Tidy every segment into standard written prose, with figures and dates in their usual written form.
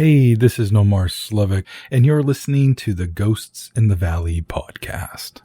Hey, this is Nomar Slevik, and you're listening to the Ghosts in the Valley podcast.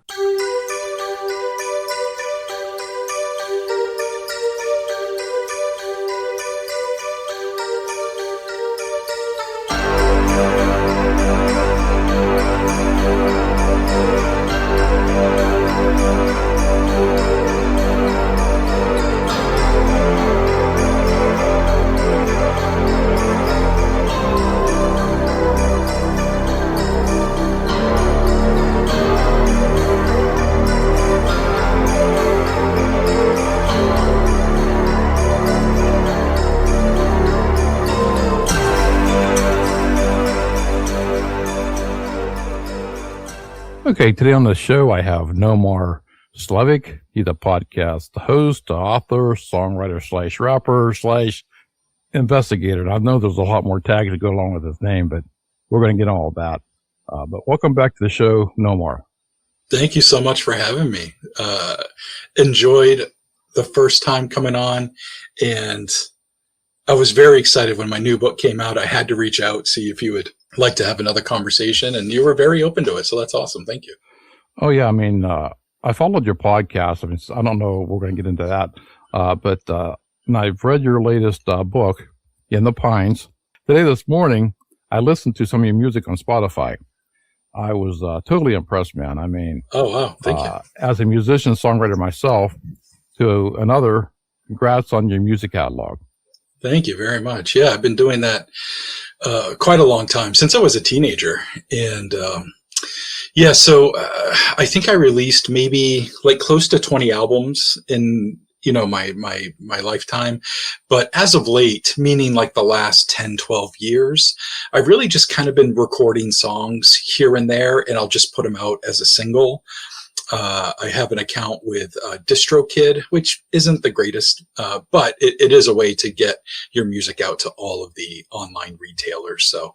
Okay, today on the show, I have Nomar Slevik. He's a podcast host, author, songwriter / rapper / investigator. And I know there's a lot more tags that go along with his name, but we're going to get all of that. But welcome back to the show, Nomar. Thank you so much for having me. Enjoyed the first time coming on, and I was very excited when my new book came out. I had to reach out, see if you would like to have another conversation, and you were very open to it. So that's awesome. Thank you. Oh yeah. I mean, I followed your podcast. I mean, I don't know if we're going to get into that. But and I've read your latest book, In the Pines. Today, this morning, I listened to some of your music on Spotify. I was totally impressed, man. I mean, oh wow, thank you. As a musician, songwriter myself, to another, congrats on your music catalog. Thank you very much. Yeah, I've been doing that quite a long time, since I was a teenager. And so I think I released maybe like close to 20 albums in, my lifetime. But as of late, meaning like the last 10, 12 years, I've really just kind of been recording songs here and there, and I'll just put them out as a single. I have an account with DistroKid, which isn't the greatest, but it is a way to get your music out to all of the online retailers. So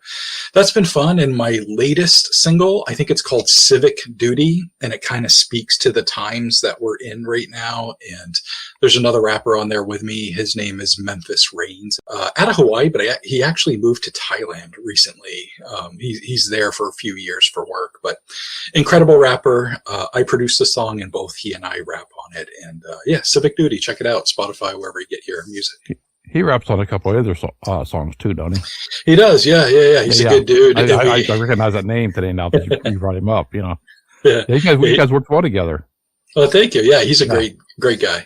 that's been fun. And my latest single, I think it's called Civic Duty, and it kind of speaks to the times that we're in right now. And there's another rapper on there with me. His name is Memphis Reigns, out of Hawaii, but he actually moved to Thailand recently. He's there for a few years for work, but incredible rapper. I produced the song, and both he and I rap on it. And Civic Duty, check it out, Spotify, wherever you get your music. He raps on a couple of other songs too, don't he? He does, yeah. He's a good dude. I recognize that name today now that you brought him up. Yeah, you guys worked well together. Oh, thank you. Yeah, he's a great guy.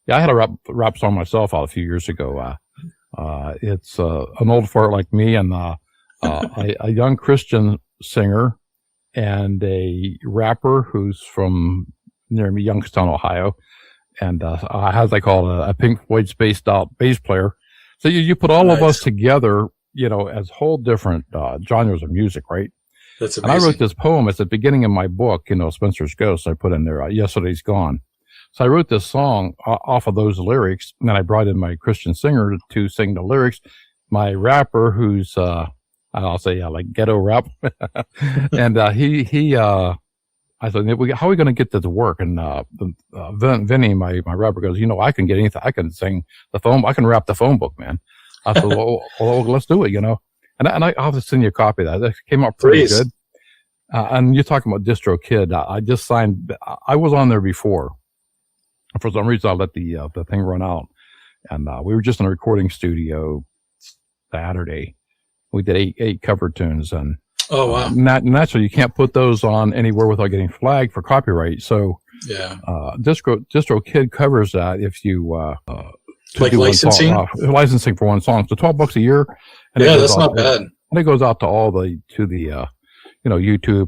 Yeah, I had a rap song myself a few years ago. It's an old fart like me and a young Christian singer and a rapper who's from near me, Youngstown, Ohio, and as I call it, a Pink Floyd spaced out bass player. So you put all of us together, as whole different genres of music, right? That's amazing. And I wrote this poem at the beginning of my book, Spencer's Ghost. I put in there, Yesterday's Gone. So I wrote this song off of those lyrics, and then I brought in my Christian singer to sing the lyrics. My rapper, who's I'll say like ghetto rap, and I said, how are we going to get this to work? And Vinny, my rapper, goes, I can get anything. I can sing the phone. I can rap the phone book, man. I said, well, let's do it, And I'll have to send you a copy of that. It came out pretty good. And you're talking about DistroKid. I just signed. I was on there before. For some reason, I let the thing run out, and we were just in a recording studio Saturday. We did eight cover tunes, and oh wow, naturally you can't put those on anywhere without getting flagged for copyright. So DistroKid covers that if you like licensing licensing for one song. So $12 a year. And that's not bad. And it goes out to all the YouTube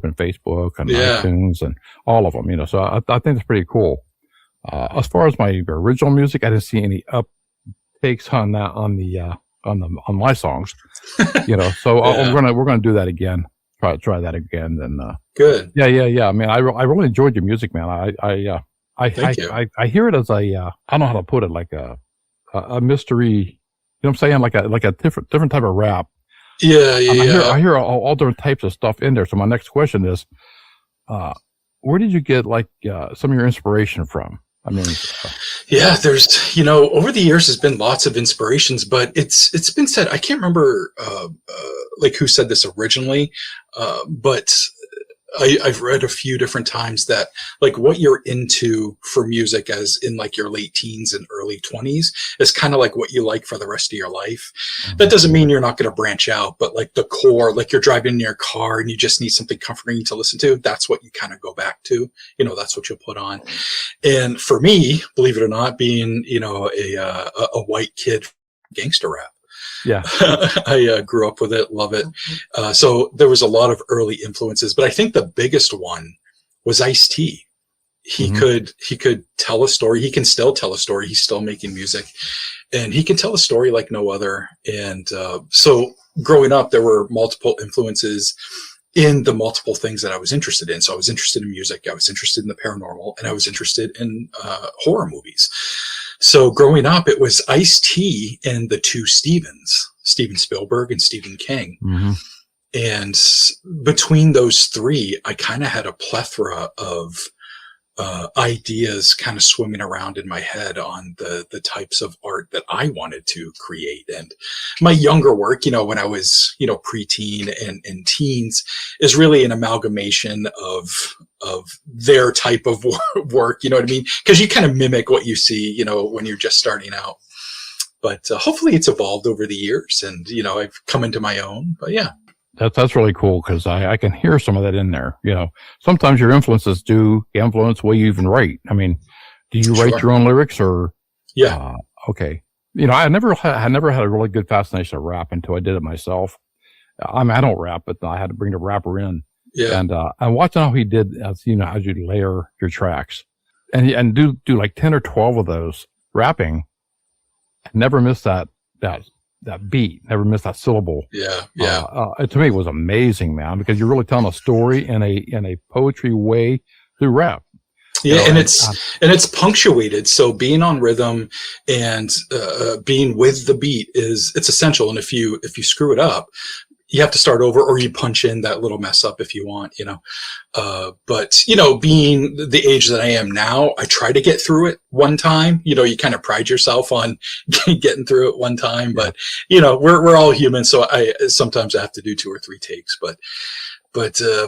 and Facebook and iTunes and all of them. So I think it's pretty cool. As far as my original music, I didn't see any uptakes on that on my songs, So we're gonna do that again. Try that again. And good. Yeah. I mean, I really enjoyed your music, man. I hear it as I don't know how to put it, like a mystery. What I'm saying? Like a different type of rap. Yeah. I hear all different types of stuff in there. So my next question is, where did you get some of your inspiration from? I mean, Yeah, there's, over the years there's been lots of inspirations, but it's been said, I can't remember, like who said this originally, but I've read a few different times that like what you're into for music as in like your late teens and early 20s is kind of like what you like for the rest of your life. Mm-hmm. That doesn't mean you're not going to branch out, but like the core, like you're driving in your car and you just need something comforting to listen to. That's what you kind of go back to, that's what you'll put on. And for me, believe it or not, being, a white kid, gangster rap. Yeah. I grew up with it, love it. So there was a lot of early influences, but I think the biggest one was Ice-T. He could tell a story. He can still tell a story. He's still making music, and he can tell a story like no other. And so growing up, there were multiple influences in the multiple things that I was interested in. So I was interested in music, I was interested in the paranormal, and I was interested in horror movies. So growing up, it was Ice-T and the two Stevens, Steven Spielberg and Stephen King. Mm-hmm. And between those three, I kind of had a plethora of ideas kind of swimming around in my head on the types of art that I wanted to create. And my younger work, when I was, preteen and teens, is really an amalgamation of their type of work, you know what I mean? Because you kind of mimic what you see, when you're just starting out. But hopefully it's evolved over the years and, I've come into my own. But yeah. That's really cool because I can hear some of that in there. Sometimes your influences do influence the way you even write. I mean, do you write your own lyrics or? Yeah. Okay. I never had a really good fascination with rap until I did it myself. I don't rap, but I had to bring the rapper in. Yeah. And I'm watching how he did, as you layer your tracks and do like 10 or 12 of those rapping. Never miss that beat, never miss that syllable. Yeah. To me, it was amazing, man, because you're really telling a story in a poetry way through rap. Yeah, and it's punctuated. So being on rhythm and being with the beat it's essential. And if you screw it up, you have to start over, or you punch in that little mess up if you want, but being the age that I am now, I try to get through it one time. You kind of pride yourself on getting through it one time, but we're all human. So sometimes I have to do 2 or 3 takes, but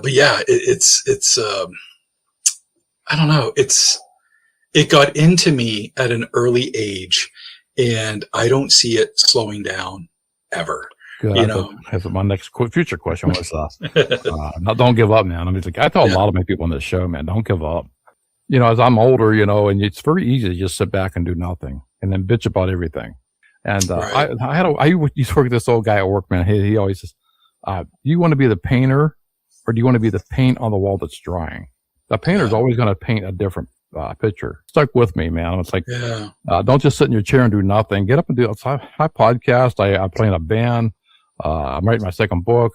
yeah, it's I don't know. It got into me at an early age, and I don't see it slowing down ever. Good. That's my next future question was, don't give up, man. I tell a lot of my people on this show, man, don't give up. As I'm older, and it's very easy to just sit back and do nothing and then bitch about everything. And, right. I used to work with this old guy at work, man. He always says, do you want to be the painter or do you want to be the paint on the wall that's drying? The painter's always going to paint a different picture. Stuck with me, man. It's like, don't just sit in your chair and do nothing. Get up and do it. So I podcast. I play in a band. I'm writing my second book.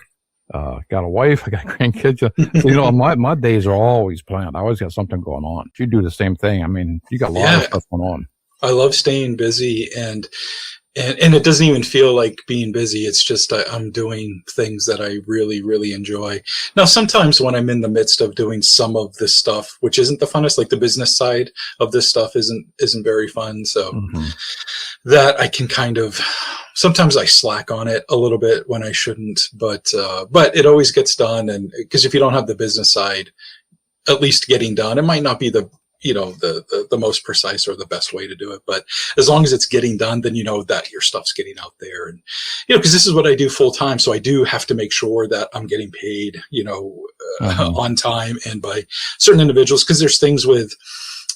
Got a wife. I got grandkids. So, my days are always planned. I always got something going on. You do the same thing. I mean, you got a lot of stuff going on. I love staying busy and it doesn't even feel like being busy. It's just I'm doing things that I really, really enjoy. Now, sometimes when I'm in the midst of doing some of this stuff, which isn't the funnest, like the business side of this stuff isn't very fun. So that I can kind of, sometimes I slack on it a little bit when I shouldn't, but it always gets done. And because if you don't have the business side, at least getting done, it might not be the most precise or the best way to do it. But as long as it's getting done, then that your stuff's getting out there. And, because this is what I do full time. So I do have to make sure that I'm getting paid, on time and by certain individuals. Cause there's things with,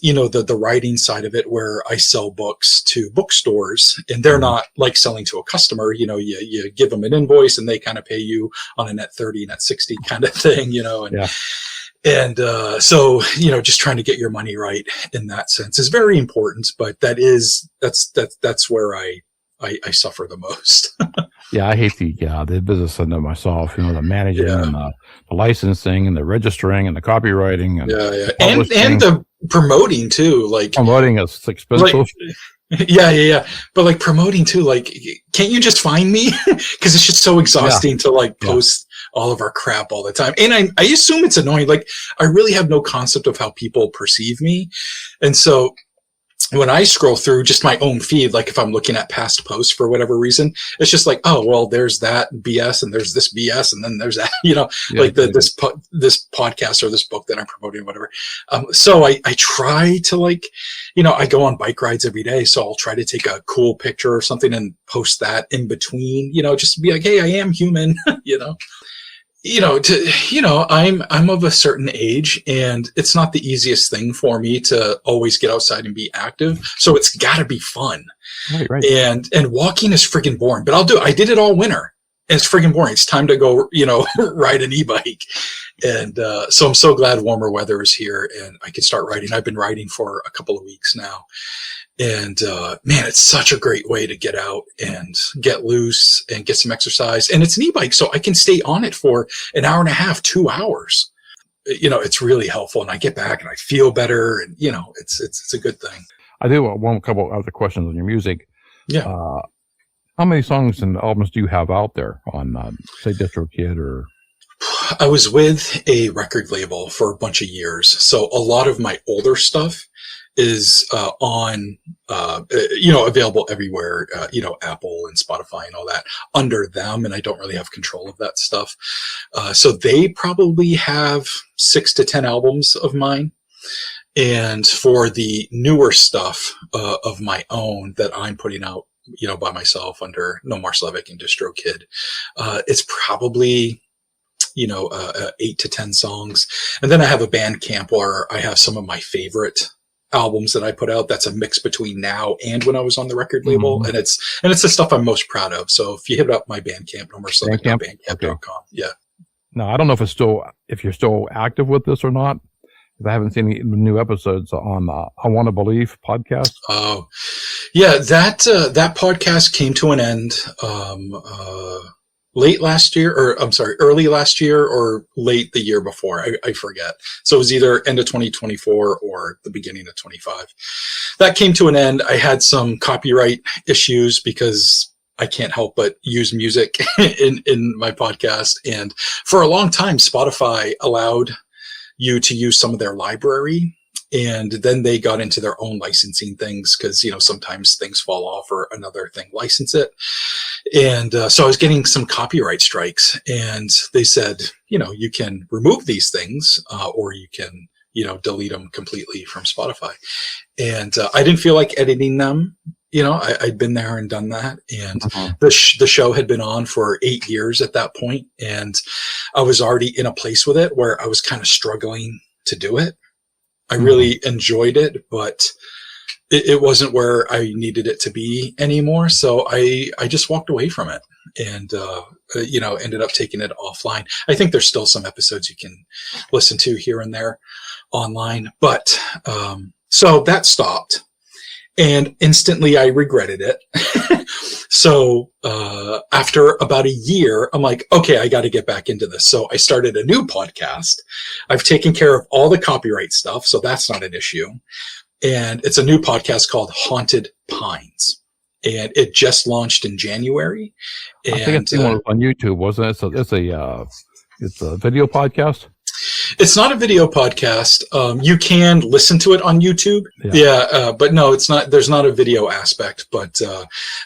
the writing side of it where I sell books to bookstores and they're not like selling to a customer. You give them an invoice and they kind of pay you on a net 30, net 60 kind of thing, And so, just trying to get your money right in that sense is very important, but that's where I suffer the most. Yeah, I hate the business end of myself, the managing and the licensing and the registering and the copywriting and and the promoting too. Like promoting is expensive. Yeah. But like promoting too, like, can't you just find me? Cause it's just so exhausting to like post all of our crap all the time. And I assume it's annoying. Like I really have no concept of how people perceive me. And so when I scroll through just my own feed, like if I'm looking at past posts for whatever reason, it's just like, oh, well, there's that BS and there's this BS and then there's that, like this podcast or this book that I'm promoting, whatever. So I try to like, I go on bike rides every day. So I'll try to take a cool picture or something and post that in between, just to be like, hey, I am human, I'm of a certain age and it's not the easiest thing for me to always get outside and be active. So it's gotta be fun. Right. And walking is friggin' boring, but I did it all winter and it's friggin' boring. It's time to go, ride an e-bike. And, so I'm so glad warmer weather is here and I can start riding. I've been riding for a couple of weeks now. And, man, it's such a great way to get out and get loose and get some exercise. And it's an e-bike, so I can stay on it for an hour and a half, 2 hours. It's really helpful. And I get back and I feel better. And, it's a good thing. I do want a couple other questions on your music. Yeah. How many songs and albums do you have out there on, say, DistroKid or? I was with a record label for a bunch of years. So a lot of my older stuff is on available everywhere, Apple and Spotify and all that under them, and I don't really have control of that stuff. So they probably have 6 to 10 albums of mine. And for the newer stuff of my own that I'm putting out, by myself under Nomar Slevik and DistroKid, it's probably 8 to 10 songs. And then I have a Bandcamp where I have some of my favorite albums that I put out. That's a mix between now and when I was on the record label. Mm-hmm. And it's the stuff I'm most proud of. So if you hit up my Bandcamp, nomarslevik.bandcamp.com. Yeah. No, I don't know if you're still active with this or not. I haven't seen any new episodes on I Want to Believe podcast. Oh, yeah. That podcast came to an end, early last year or late the year before. I forget. So it was either end of 2024 or the beginning of 25. That came to an end. I had some copyright issues because I can't help but use music in my podcast. And for a long time, Spotify allowed you to use some of their library. And then they got into their own licensing things because, sometimes things fall off or another thing license it. And so I was getting some copyright strikes and they said, you can remove these things or you can, delete them completely from Spotify. And I didn't feel like editing them. I'd been there and done that. And the show had been on for 8 years at that point. And I was already in a place with it where I was kind of struggling to do it. I really enjoyed it, but it wasn't where I needed it to be anymore. So I just walked away from it and, ended up taking it offline. I think there's still some episodes you can listen to here and there online, but, so that stopped and instantly I regretted it. So, after about a year, I'm like, okay, I got to get back into this. So I started a new podcast. I've taken care of all the copyright stuff. So that's not an issue. And it's a new podcast called Haunted Pines. And it just launched in January. And I think it's on YouTube, wasn't it? So it's a video podcast. It's not a video podcast. You can listen to it on YouTube. Yeah. But no, it's not, there's not a video aspect, but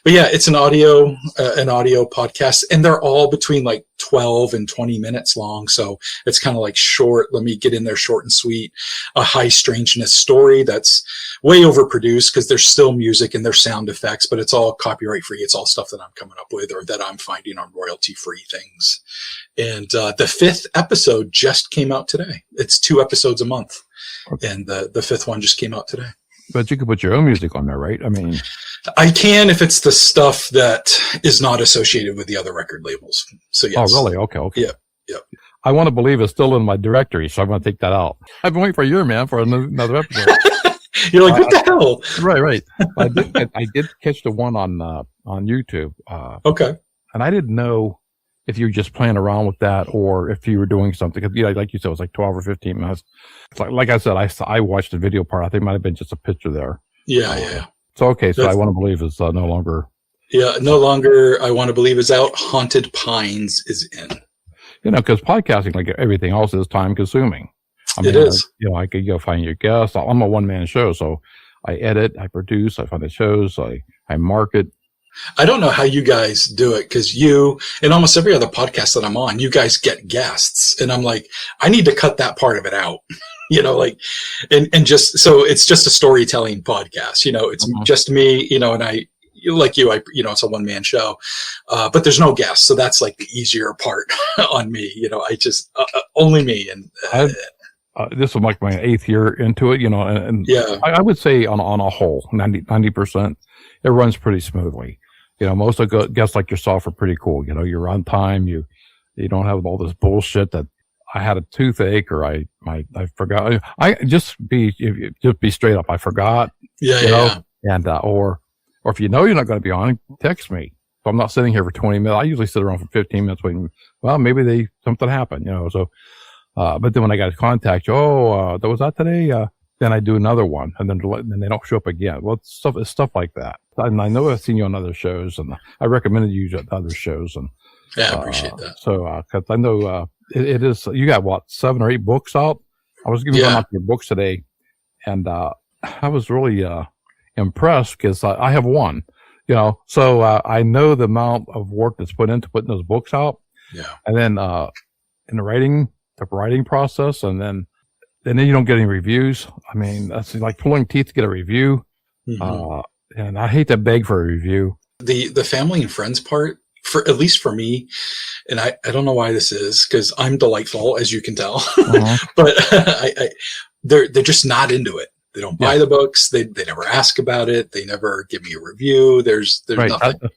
yeah, it's an audio podcast and they're all between like 12 and 20 minutes long. So it's kind of like short. Let me get in there short and sweet, a high strangeness story that's way overproduced because there's still music and there's sound effects, but it's all copyright free. It's all stuff that I'm coming up with or that I'm finding on royalty free things. And the 5th episode just came out today. It's 2 episodes a month. And the 5th one just came out today. But you could put your own music on there, right? I mean, I can if it's the stuff that is not associated with the other record labels. So yes. Oh, really? Okay. Yeah. I Want to Believe it's still in my directory, so I'm going to take that out. I've been waiting for a year, man, for another episode. You're like, what the hell? Right. I did catch the one on YouTube. Okay. And I didn't know if you were just playing around with that or if you were doing something. Cause, like you said, it was like 12 or 15 minutes. Like I said, I watched the video part. I think it might have been just a picture there. Yeah. So, okay. So I Want to Believe is no longer. Yeah, no longer. I Want to Believe is out. Haunted Pines is in. Because podcasting, like everything else, is time consuming. It is. I could go find your guests. I'm a one-man show, so I edit, I produce, I find the shows, I market. I don't know how you guys do it, because you and almost every other podcast that I'm on, you guys get guests, and I'm like, I need to cut that part of it out, like, and just so it's just a storytelling podcast, it's just me, and I like you, it's a one-man show, but there's no guests, so that's like the easier part on me, I just only me, and this is like my 8th year into it, and yeah, I would say on a whole, 90%, it runs pretty smoothly. Most of the guests like yourself are pretty cool. You're on time. You don't have all this bullshit that I had a toothache or I forgot. I just be straight up. I forgot. Yeah. And, or if you're not going to be on, text me. If I'm not sitting here for 20 minutes, I usually sit around for 15 minutes waiting. Well, maybe something happened, so, but then when I got to contact you, that was that today. Then I do another one, and then they don't show up again. Well, it's stuff like that. And I know I've seen you on other shows, and I recommended you to other shows. And yeah, I appreciate that. So, because I know it is. You got what, 7 or 8 books out? I was giving out your books today, and I was really impressed because I have one. So I know the amount of work that's put into putting those books out. Yeah, and then in the writing process, and then you don't get any reviews. I mean, that's like pulling teeth to get a review. And I hate to beg for a review. The family and friends part, at least for me, and I don't know why this is, because I'm delightful, as you can tell, but they're just not into it. They don't buy the books. They never ask about it. They never give me a review. There's right. Nothing.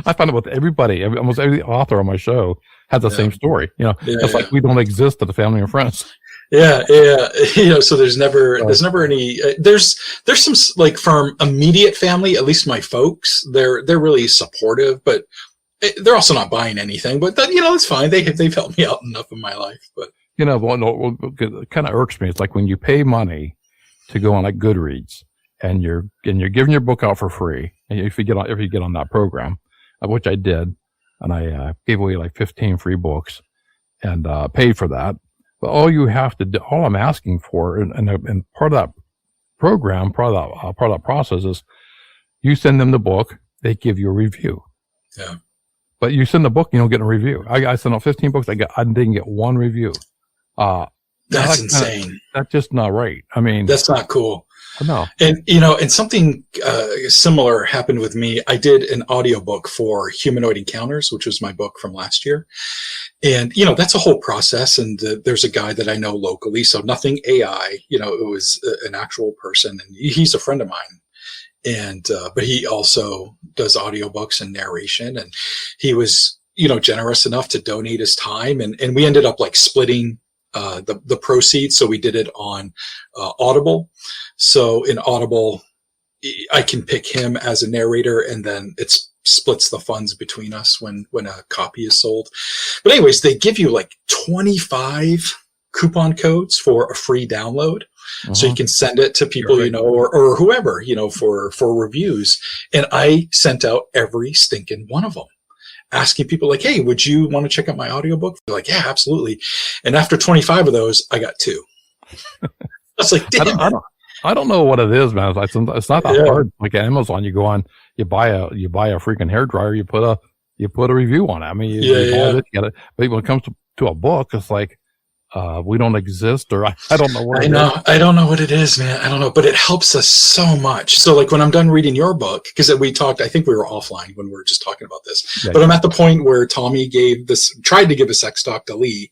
I find it with everybody. Almost every author on my show has the same story. It's like we don't exist to the family and friends. Yeah. So there's never any, there's some, like, from immediate family, at least my folks, they're really supportive, but they're also not buying anything, but that, it's fine. They've helped me out enough in my life, but it kind of irks me. It's like when you pay money to go on like Goodreads and you're giving your book out for free. And if you get on that program, which I did, and I gave away like 15 free books and paid for that. But all you have to do, all I'm asking for, and part of that program, part of that process is you send them the book, they give you a review. Yeah. But you send the book, you don't get a review. I sent out 15 books, I didn't get one review. That's insane. That's just not right. I mean, that's not cool. No. And, and something similar happened with me. I did an audiobook for Humanoid Encounters, which was my book from last year. And, that's a whole process. And there's a guy that I know locally. So nothing AI, it was an actual person, and he's a friend of mine. And, but he also does audiobooks and narration. And he was, generous enough to donate his time. And we ended up like splitting the proceeds. So we did it on Audible. So in Audible, I can pick him as a narrator, and then it splits the funds between us when a copy is sold. But anyways, they give you like 25 coupon codes for a free download. So you can send it to people, or whoever, for reviews. And I sent out every stinking one of them, asking people like, hey, would you want to check out my audiobook? They're like, yeah, absolutely. And after 25 of those, I got 2. I was like, damn. I don't know what it is, man. It's not that hard. Like at Amazon, you go on, you buy a freaking hairdryer, you put a review on it. I mean, you get it. But when it comes to a book, it's like, we don't exist, or I don't know what I don't know what it is, man. I don't know, but it helps us so much. So like when I'm done reading your book, because we talked, I think we were offline when we were just talking about this, but I'm at the point where Tommy tried to give a sex talk to Lee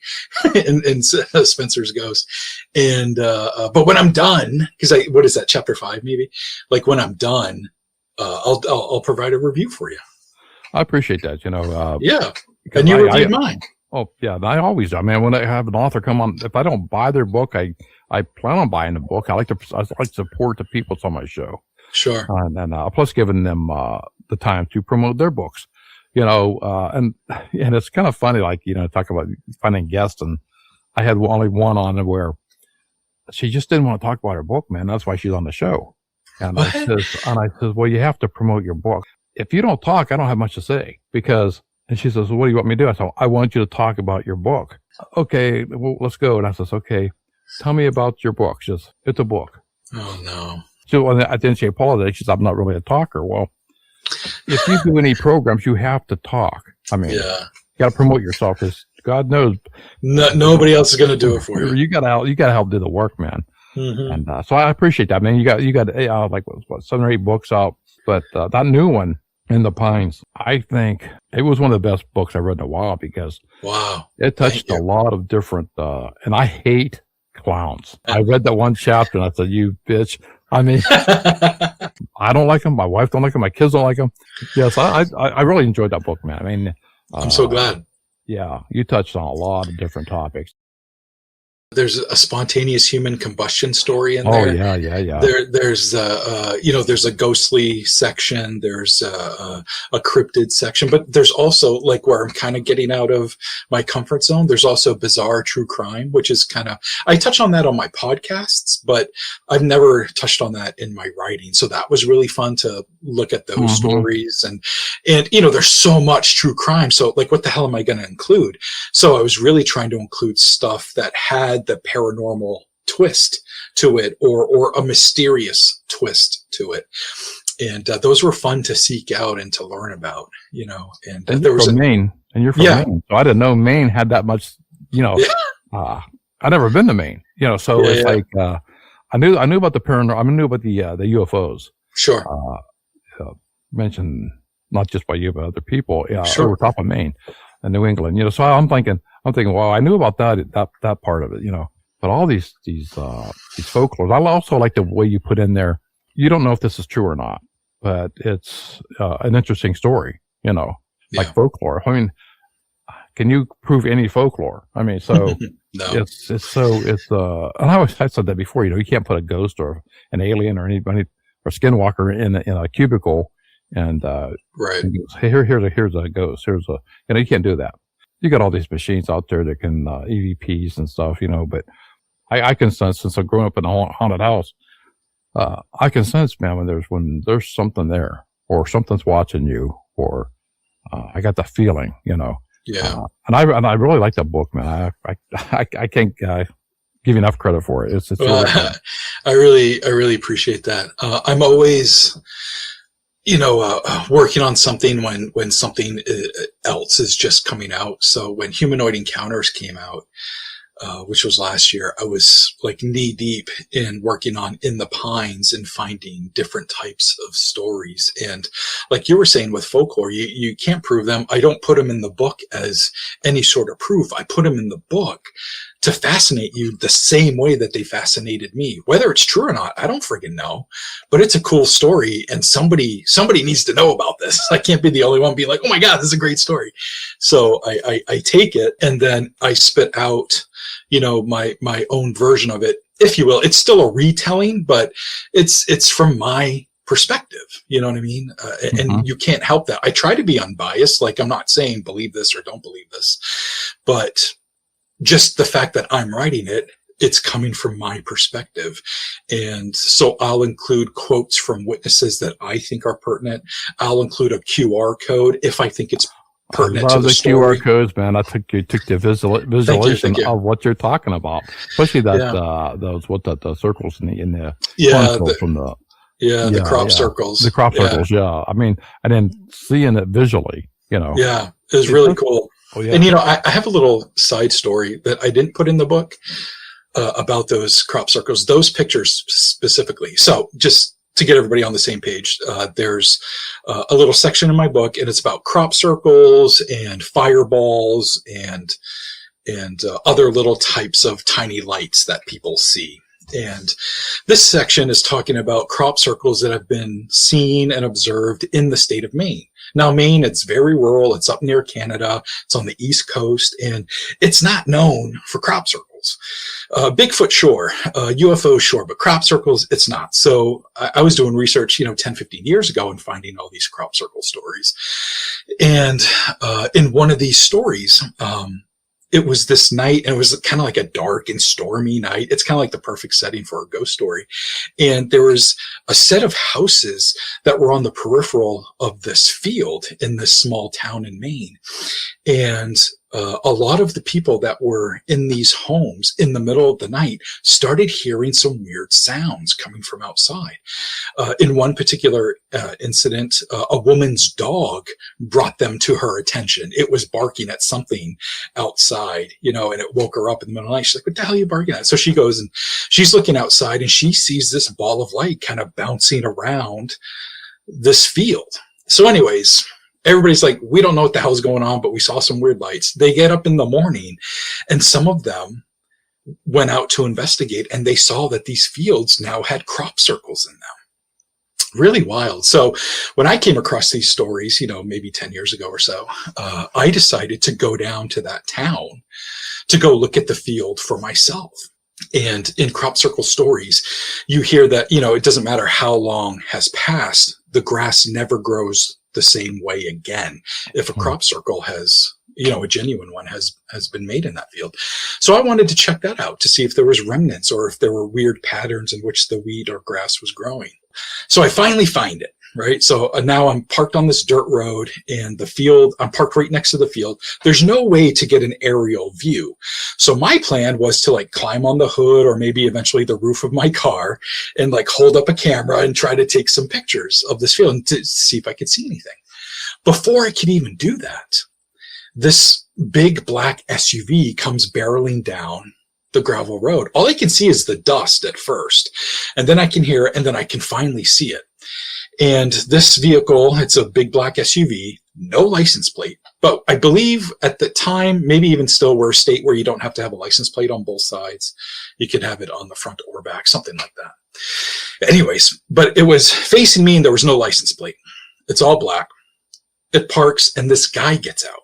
in Spencer's Ghost. And, but when I'm done, because what is that, chapter 5 maybe? Like when I'm done, I'll provide a review for you. I appreciate that, yeah. And you reviewed mine. Oh yeah, I always do. I mean, when I have an author come on, if I don't buy their book, I plan on buying the book. I like to support the people that's on my show. Sure. And plus giving them the time to promote their books. And it's kind of funny, like talk about finding guests, and I had only one on where she just didn't want to talk about her book, man. That's why she's on the show. And I says, well, you have to promote your book. If you don't talk, I don't have much to say because. And she says, well, what do you want me to do? I said, I want you to talk about your book. Okay, well, let's go. And I says, okay, tell me about your book. She says, it's a book. Oh, no. I didn't say apologize. She said, I'm not really a talker. Well, if you do any programs, you have to talk. I mean, you got to promote yourself because God knows nobody else is going to do it for you. You got to help do the work, man. Mm-hmm. And so I appreciate that, man. You got like what 7 or 8 books out, but that new one in the Pines, I think it was one of the best books I've read in a while because it touched a lot of different. And I hate clowns. I read that one chapter and I said, "You bitch." I mean, I don't like them. My wife don't like them. My kids don't like them. Yes, I really enjoyed that book, man. I mean, I'm so glad. Yeah, you touched on a lot of different topics. There's a spontaneous human combustion story in there. Oh yeah. There's there's a ghostly section. There's a cryptid section, but there's also like where I'm kind of getting out of my comfort zone. There's also bizarre true crime, which is I touch on that on my podcasts, but I've never touched on that in my writing. So that was really fun to look at those stories and there's so much true crime. So like, what the hell am I going to include? So I was really trying to include stuff that had the paranormal twist to it or a mysterious twist to it. And those were fun to seek out and to learn about, and there was Maine and you're from Maine. So I didn't know Maine had that much, I'd never been to Maine, so it's like, I knew about the paranormal. I knew about the UFOs. Sure. Mentioned not just by you, but other people, sure. Over top of Maine and New England, so I'm thinking, well, I knew about that part of it, but all these folklores. I also like the way you put in there. You don't know if this is true or not, but it's an interesting story, like folklore. I mean, can you prove any folklore? I mean, so no. And I said that before, you can't put a ghost or an alien or anybody or skinwalker in a cubicle and, right. And goes, hey, here's a ghost. You can't do that. You got all these machines out there that can, EVPs and stuff, but I can sense, since I've grown up in a haunted house, I can sense, man, when there's something there or something's watching you or, I got the feeling, Yeah. And I really like that book, man. I can't, give you enough credit for it. It's really I really appreciate that. I'm always, working on something when something else is just coming out. So when Humanoid Encounters came out, which was last year, I was like knee deep in working on In the Pines and finding different types of stories. And like you were saying with folklore, you can't prove them. I don't put them in the book as any sort of proof. I put them in the book to fascinate you the same way that they fascinated me. Whether it's true or not, I don't friggin' know, but it's a cool story and somebody needs to know about this. I can't be the only one being like, oh my God, this is a great story. So I take it and then I spit out, my own version of it, if you will. It's still a retelling, but it's from my perspective. You know what I mean? And you can't help that. I try to be unbiased. Like, I'm not saying believe this or don't believe this, but just the fact that I'm writing it, it's coming from my perspective. And so I'll include quotes from witnesses that I think are pertinent. I'll include a QR code if I think it's pertinent to the story. QR codes, man. I took the visualization of what you're talking about, especially that the circles in the from the crop circles. The crop circles, yeah. I mean, and then seeing it visually, Yeah, it was really cool. Oh, yeah. And I have a little side story that I didn't put in the book about those crop circles, those pictures specifically. So just to get everybody on the same page, there's a little section in my book, and it's about crop circles and fireballs and other little types of tiny lights that people see. And this section is talking about crop circles that have been seen and observed in the state of Maine. Now, Maine, it's very rural. It's up near Canada. It's on the East Coast, and it's not known for crop circles. Bigfoot, sure. UFO, sure. But crop circles, it's not. So I was doing research, 10, 15 years ago and finding all these crop circle stories. And in one of these stories, it was this night, and it was kind of like a dark and stormy night. It's kind of like the perfect setting for a ghost story. And there was a set of houses that were on the peripheral of this field in this small town in Maine. And a lot of the people that were in these homes in the middle of the night started hearing some weird sounds coming from outside. In one particular incident, a woman's dog brought them to her attention. It was barking at something outside, and it woke her up in the middle of the night. She's like, what the hell are you barking at? So she goes and she's looking outside and she sees this ball of light kind of bouncing around this field. So anyways, everybody's like, we don't know what the hell's going on, but we saw some weird lights. They get up in the morning and some of them went out to investigate and they saw that these fields now had crop circles in them. Really wild. So when I came across these stories, maybe 10 years ago or so, I decided to go down to that town to go look at the field for myself. And in crop circle stories, you hear that, it doesn't matter how long has passed, the grass never grows the same way again if a crop circle has, a genuine one has been made in that field. So I wanted to check that out to see if there was remnants or if there were weird patterns in which the weed or grass was growing. So I finally find it, right? So now I'm parked on this dirt road and the field, I'm parked right next to the field. There's no way to get an aerial view. So my plan was to climb on the hood or maybe eventually the roof of my car and hold up a camera and try to take some pictures of this field and to see if I could see anything. Before I could even do that, this big black SUV comes barreling down the gravel road. All I can see is the dust at first, and then I can hear it, and then I can finally see it. And this vehicle, it's a big black SUV, no license plate. But I believe at the time, maybe even still, we're a state where you don't have to have a license plate on both sides. You could have it on the front or back, something like that. Anyways, but it was facing me and there was no license plate. It's all black. It parks and this guy gets out.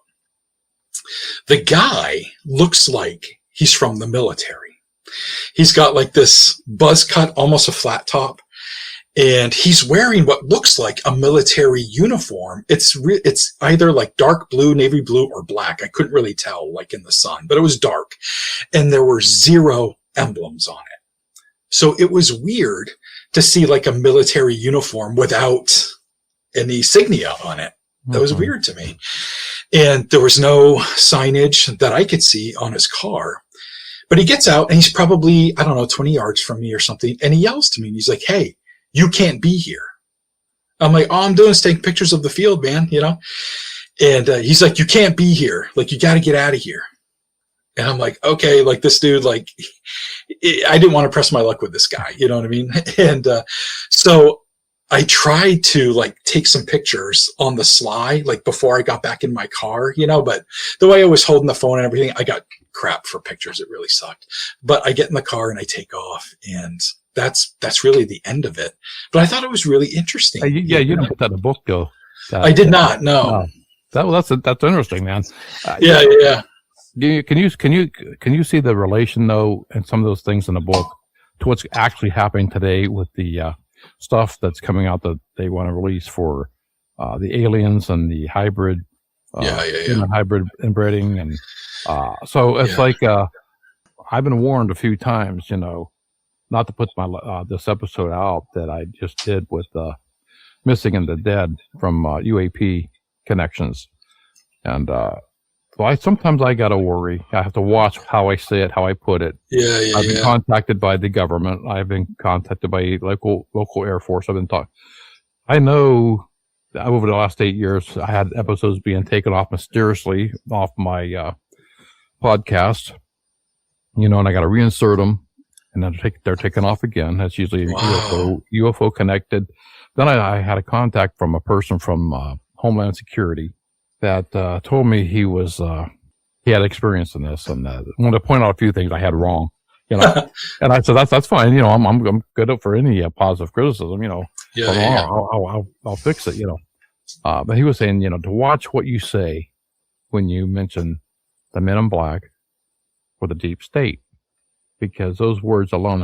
The guy looks like he's from the military. He's got this buzz cut, almost a flat top. And he's wearing what looks like a military uniform. It's either dark blue, navy blue, or black. I couldn't really tell in the sun, but it was dark. And there were 0 emblems on it. So it was weird to see a military uniform without any insignia on it. That was weird to me. And there was no signage that I could see on his car. But he gets out and he's probably, 20 yards from me or something. And he yells to me and he's like, hey, you can't be here. I'm like, all I'm doing is taking pictures of the field, man, And he's like, you can't be here. You got to get out of here. And I'm like, okay, this dude, I didn't want to press my luck with this guy. You know what I mean? And so I tried to take some pictures on the sly, before I got back in my car, but the way I was holding the phone and everything, I got crap for pictures. It really sucked. But I get in the car and I take off, and that's really the end of it. But I thought it was really interesting. You didn't put that in a book, though. I did not. No. That's interesting, man. Yeah. Can you see the relation though, and some of those things in the book to what's actually happening today with the stuff that's coming out that they want to release for the aliens and the hybrid, human hybrid inbreeding, and so it's I've been warned a few times, not to put my this episode out that I just did with Missing and the Dead from UAP Connections, and sometimes I gotta worry. I have to watch how I say it, how I put it. I've been contacted by the government. I've been contacted by local Air Force. I know that over the last 8 years, I had episodes being taken off mysteriously off my podcast, and I got to reinsert them, and then they're taken off again. That's usually UFO connected. Then I had a contact from a person from Homeland Security that told me he had experience in this, and I wanted to point out a few things I had wrong, and I said that's fine, I'm good for any positive criticism, I'll fix it, but he was saying, to watch what you say when you mention the Men in Black or the Deep State, because those words alone,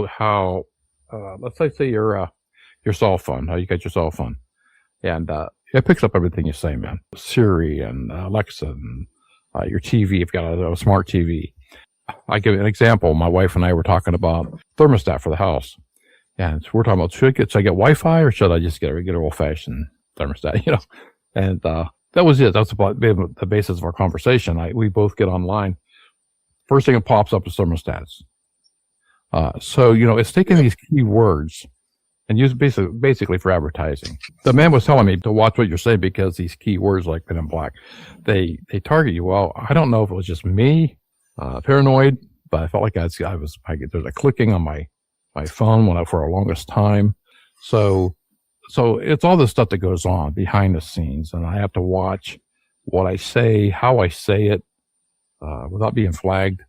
how let's say your cell phone, how you got your cell phone, and it picks up everything you say, man. Siri and Alexa and your TV, you've got a smart TV. I give you an example. My wife and I were talking about thermostat for the house. And so we're talking about, should I get Wi-Fi or should I just get a regular old-fashioned thermostat, And the that was it. That's about the basis of our conversation. We both get online. First thing that pops up is thermostats. So, it's taking these key words and used basically for advertising. The man was telling me to watch what you're saying because these key words like Men in Black, they target you. Well, I don't know if it was just me, paranoid, but I felt like there's a clicking on my phone for the longest time. So it's all this stuff that goes on behind the scenes, and I have to watch what I say, how I say it, without being flagged.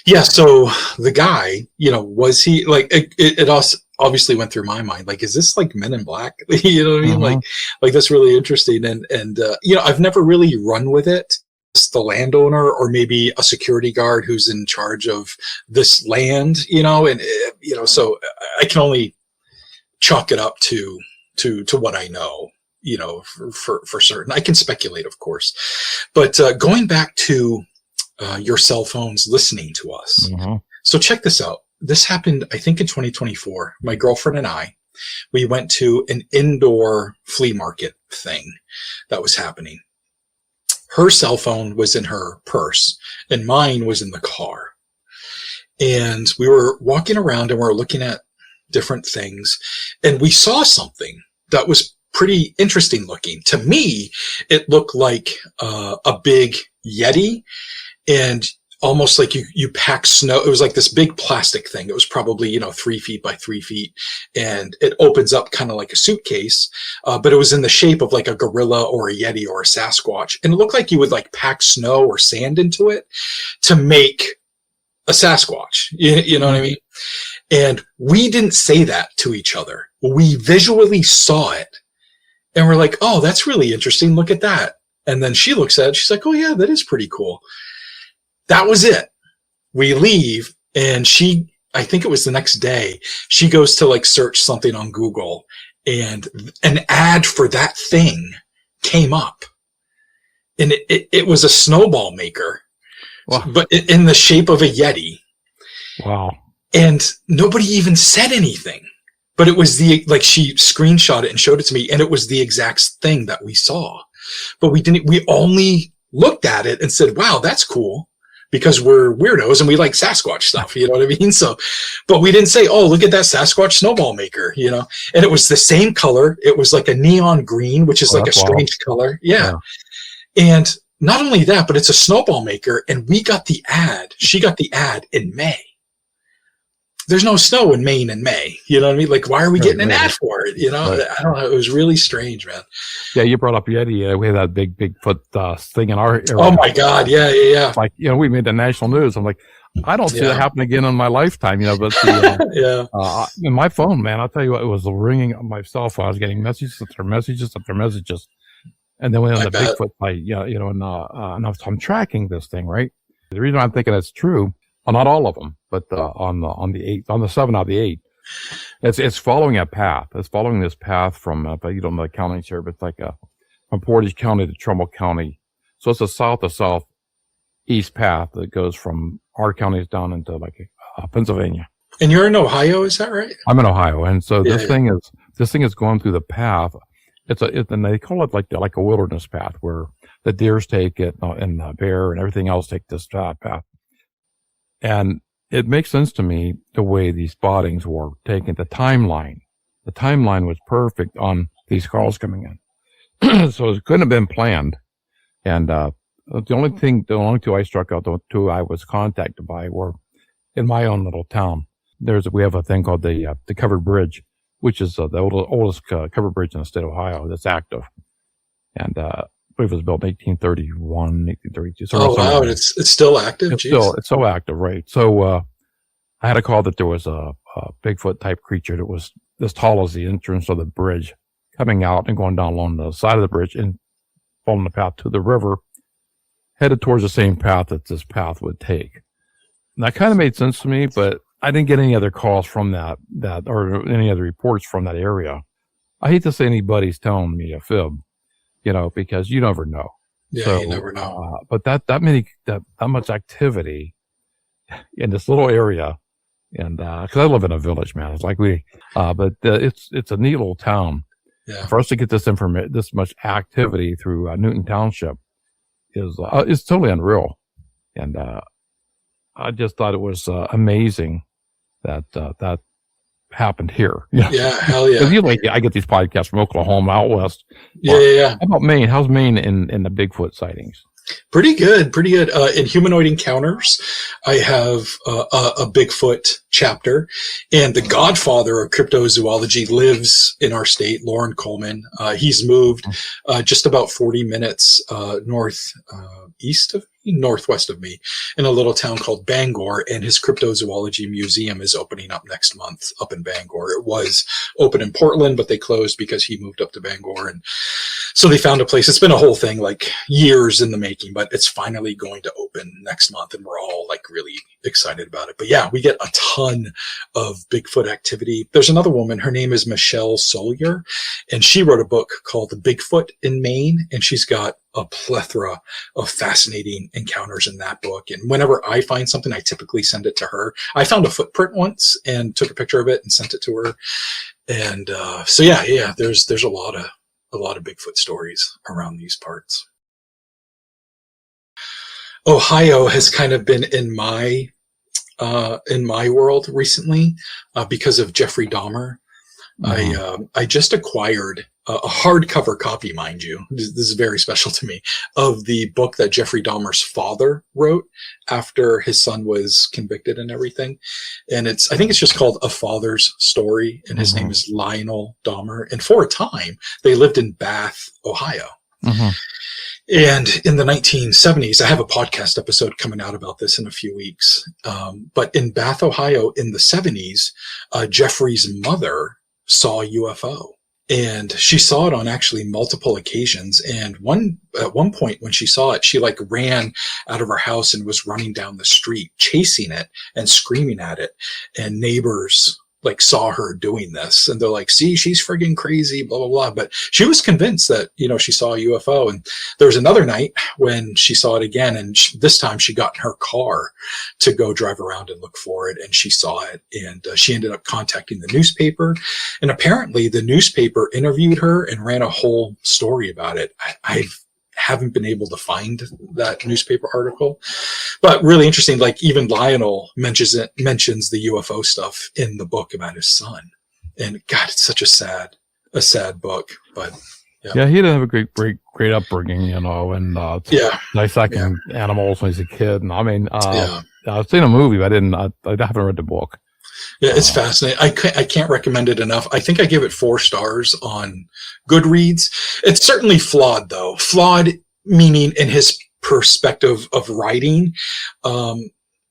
Yeah. So the guy, was he like, it also obviously went through my mind. Like, is this like Men in Black? You know what I mean? Uh-huh. Like that's really interesting. And I've never really run with it. It's the landowner or maybe a security guard who's in charge of this land, so I can only chalk it up to what I know, for certain. I can speculate, of course, but going back to your cell phones listening to us. Uh-huh. So check this out. This happened, I think, in 2024. My girlfriend and I, we went to an indoor flea market thing that was happening. Her cell phone was in her purse and mine was in the car. And we were walking around and we were looking at different things, and we saw something that was pretty interesting looking. To me, it looked like a big Yeti, and almost like you pack snow. It was like this big plastic thing. It was probably 3 feet by 3 feet, and it opens up kind of like a suitcase, but it was in the shape of like a gorilla or a Yeti or a Sasquatch, and it looked like you would like pack snow or sand into it to make a Sasquatch. You know what I mean? And we didn't say that to each other. We visually saw it and we're like, oh, that's really interesting. Look at that. And then she looks at it. She's like, oh yeah, that is pretty cool. That was it. We leave, and I think it was the next day, she goes to like search something on Google, and an ad for that thing came up, and it was a snowball maker. Wow. But in the shape of a Yeti. Wow. And nobody even said anything, but it was she screenshot it and showed it to me, and it was the exact thing that we saw, but we only looked at it and said, wow, that's cool, because we're weirdos and we like Sasquatch stuff. You know what I mean? So, but we didn't say, oh, look at that Sasquatch snowball maker, and it was the same color. It was like a neon green, which is like a strange color. Yeah. And not only that, but it's a snowball maker, and we got the ad. She got the ad in May. There's no snow in Maine in May. You know what I mean? Like, why are we getting an ad for it? Right. I don't know. It was really strange, man. Yeah, you brought up Yeti. We had that big Bigfoot thing in our area. Oh my God. Yeah. Like, we made the national news. I'm like, I don't see that happen again in my lifetime, but in my phone, man, I'll tell you what, it was ringing on my cell phone. I was getting messages after messages after messages. And then when on the Bigfoot fight, and I'm tracking this thing, right? The reason I'm thinking that's true, well, not all of them, but on the 7 out of the 8, it's following a path. It's following this path from the counties here, but it's like from Portage County to Trumbull County. So it's a south to southeast path that goes from our counties down into Pennsylvania. And you're in Ohio, is that right? I'm in Ohio, and so this thing is going through the path. And they call it like a wilderness path where the deers take it and the bear and everything else take this path. And it makes sense to me the way these spottings were taken. The timeline was perfect on these calls coming in. So it couldn't have been planned. And the only two I struck out, the two I was contacted by were in my own little town. We have a thing called the Covered Bridge, which is the oldest covered bridge in the state of Ohio that's active. And I believe it was built in 1831, 1832. So wow, it's still active? It's so active, right? So I had a call that there was a Bigfoot-type creature that was as tall as the entrance of the bridge, coming out and going down along the side of the bridge and following the path to the river, headed towards the same path that this path would take. And that kind of made sense to me, but I didn't get any other calls from that or any other reports from that area. I hate to say anybody's telling me a fib, because you never know. Yeah, so, you never know. But that much activity in this little area, and because I live in a village, man, it's like but it's a neat little town, Yeah. For us to get this information, this much activity through Newton Township is totally unreal. And I just thought it was amazing that that happened here. Yeah, hell yeah. I get these podcasts from Oklahoma, out west. Yeah. How about Maine? How's Maine in the Bigfoot sightings? Pretty good. In Humanoid Encounters, I have a Bigfoot chapter, and the godfather of cryptozoology lives in our state, Lauren Coleman. He's moved just about 40 minutes northwest of me, in a little town called Bangor, and his cryptozoology museum is opening up next month up in Bangor. It was open in Portland, but they closed because he moved up to Bangor, and so they found a place. It's been a whole thing, like years in the making, but it's finally going to open next month, and we're all like really excited about it. But yeah, we get a ton of Bigfoot activity. There's another woman, her name is Michelle Solier, and she wrote a book called The Bigfoot in Maine, and she's got a plethora of fascinating encounters in that book. And whenever I find something, I typically send it to her. I found a footprint once and took a picture of it and sent it to her. And so yeah, there's a lot of Bigfoot stories around these parts. Ohio has kind of been in my world recently because of Jeffrey Dahmer. Mm-hmm. I just acquired a hardcover copy, mind you. This is very special to me, of the book that Jeffrey Dahmer's father wrote after his son was convicted and everything. And I think it's just called A Father's Story, and his name is Lionel Dahmer. And for a time, they lived in Bath, Ohio. Mm-hmm. And in the 1970s, I have a podcast episode coming out about this in a few weeks. But in Bath, Ohio, in the 70s, Jeffrey's mother saw a UFO, and she saw it on actually multiple occasions. And at one point when she saw it, she like ran out of her house and was running down the street, chasing it and screaming at it. And neighbors like saw her doing this, and they're like, see, she's friggin' crazy, blah, blah, blah. But she was convinced that, she saw a UFO. And there was another night when she saw it again. And this time she got in her car to go drive around and look for it. And she saw it, and she ended up contacting the newspaper. And apparently the newspaper interviewed her and ran a whole story about it. I haven't been able to find that newspaper article, but really interesting. Like even Lionel mentions the UFO stuff in the book about his son, and God, it's such a sad book. But yeah, he didn't have a great upbringing, and dissecting animals when he's a kid. And I mean, I've seen a movie, but I haven't read the book. Yeah, it's fascinating. I can't recommend it enough. I think I give it 4 stars on Goodreads. It's certainly flawed, though. Flawed meaning in his perspective of writing.